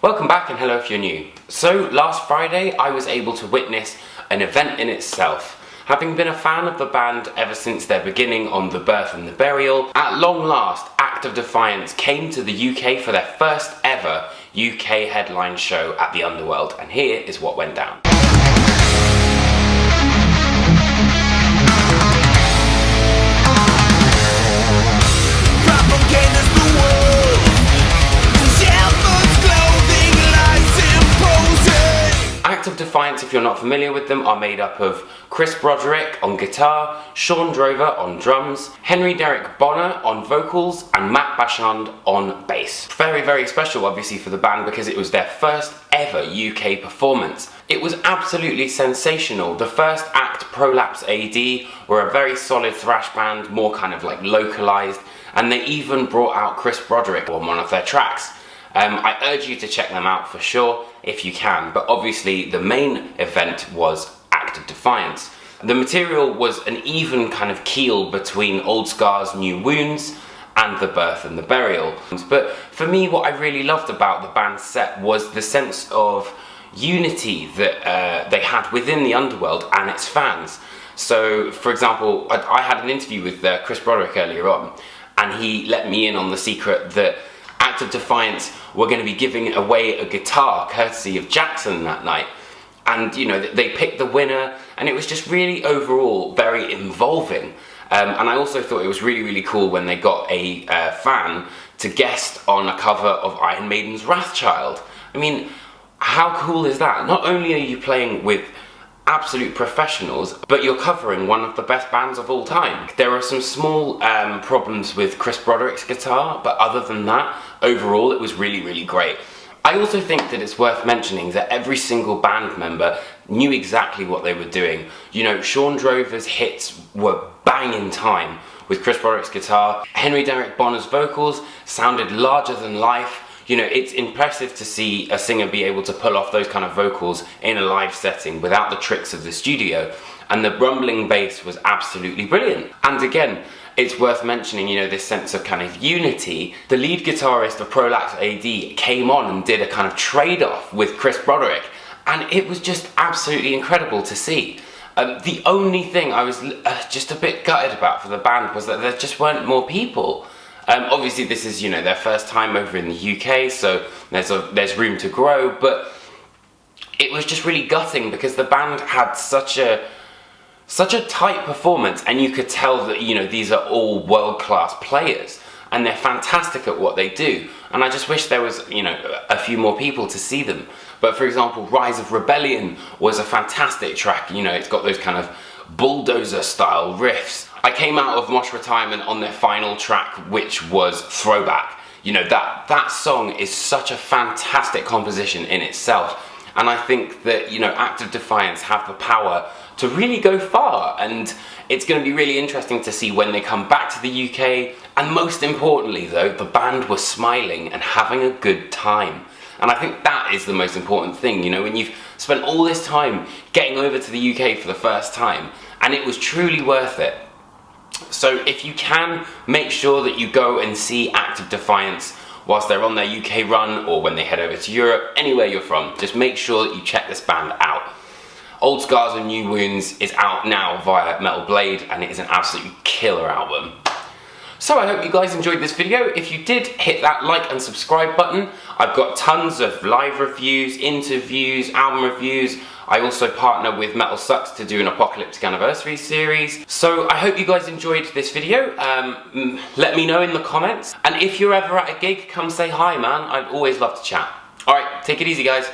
Welcome back and hello if you're new. So last Friday I was able to witness an event in itself. Having been a fan of the band ever since their beginning on The Birth and the Burial, at long last Act of Defiance came to the UK for their first ever UK headline show at the Underworld, and here is what went down. Act of Defiance, if you're not familiar with them, are made up of Chris Broderick on guitar, Sean Drover on drums, Henry Derek Bonner on vocals, and Matt Bashand on bass. Very, very special obviously for the band because it was their first ever UK performance. It was absolutely sensational. The first act, Prolapse AD, were a very solid thrash band, more kind of like localized, and they even brought out Chris Broderick on one of their tracks. I urge you to check them out for sure if you can, but obviously the main event was Act of Defiance. The material was an even kind of keel between Old Scars, New Wounds and The Birth and the Burial. But for me, what I really loved about the band's set was the sense of unity that they had within the Underworld and its fans. So, for example, I had an interview with Chris Broderick earlier on, and he let me in on the secret that Act of Defiance were going to be giving away a guitar courtesy of Jackson that night. And you know, they picked the winner, and it was just really overall very involving. And I also thought it was really, really cool when they got a fan to guest on a cover of Iron Maiden's Wrathchild. I mean, how cool is that? Not only are you playing with absolute professionals, but you're covering one of the best bands of all time. There are some small problems with Chris Broderick's guitar, but other than that, overall it was really, really great. I also think that it's worth mentioning that every single band member knew exactly what they were doing. You know, Sean Drover's hits were bang in time with Chris Broderick's guitar. Henry Derek Bonner's vocals sounded larger than life. You know, it's impressive to see a singer be able to pull off those kind of vocals in a live setting without the tricks of the studio. And the rumbling bass was absolutely brilliant. And again, it's worth mentioning, you know, this sense of kind of unity. The lead guitarist of Prolapse AD came on and did a kind of trade-off with Chris Broderick, and it was just absolutely incredible to see. The only thing I was just a bit gutted about for the band was that there just weren't more people. Obviously this is, you know, their first time over in the UK, so there's room to grow, but it was just really gutting because the band had such a tight performance, and you could tell that, you know, these are all world-class players and they're fantastic at what they do, and I just wish there was, you know, a few more people to see them. But for example, Rise of Rebellion was a fantastic track. You know, it's got those kind of bulldozer style riffs. I came out of Mosh Retirement on their final track, which was Throwback. You know, that song is such a fantastic composition in itself, and I think that, you know, Act of Defiance have the power to really go far, and it's going to be really interesting to see when they come back to the UK. And most importantly though, the band were smiling and having a good time. And I think that is the most important thing, you know, when you've spent all this time getting over to the UK for the first time, and it was truly worth it. So if you can, make sure that you go and see Act of Defiance whilst they're on their UK run, or when they head over to Europe, anywhere you're from. Just make sure that you check this band out. Old Scars and New Wounds is out now via Metal Blade, and it is an absolutely killer album. So I hope you guys enjoyed this video. If you did, hit that like and subscribe button. I've got tons of live reviews, interviews, album reviews. I also partner with Metal Sucks to do an Apocalyptic Anniversary series. So I hope you guys enjoyed this video. Let me know in the comments. And if you're ever at a gig, come say hi, man. I'd always love to chat. Alright, take it easy, guys.